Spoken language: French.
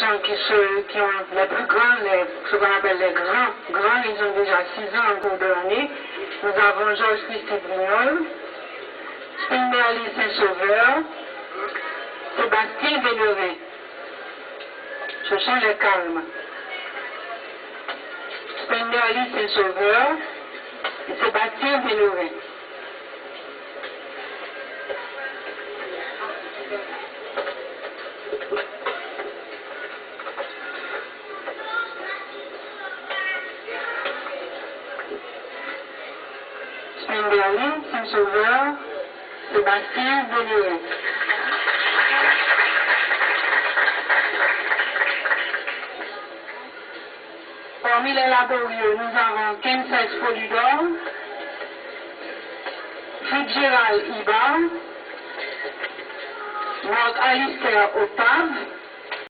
enfants qui ont les plus grands, ce qu'on appelle les grands, ils ont déjà 6 ans en cours de l'année. Nous avons Georges Christy Brignol, Spinelli Saint-Sauveur, Sébastien Vénérin. Ce sont les calmes. Spinelli Saint-Sauveur et Sébastien Vénérin. Spinelli Saint-Sauveur, Sébastien Vénérin. Parmi les laborieux, nous avons Kenses Polydor, Fitzgerald Ibar, Marc Alistair Octave,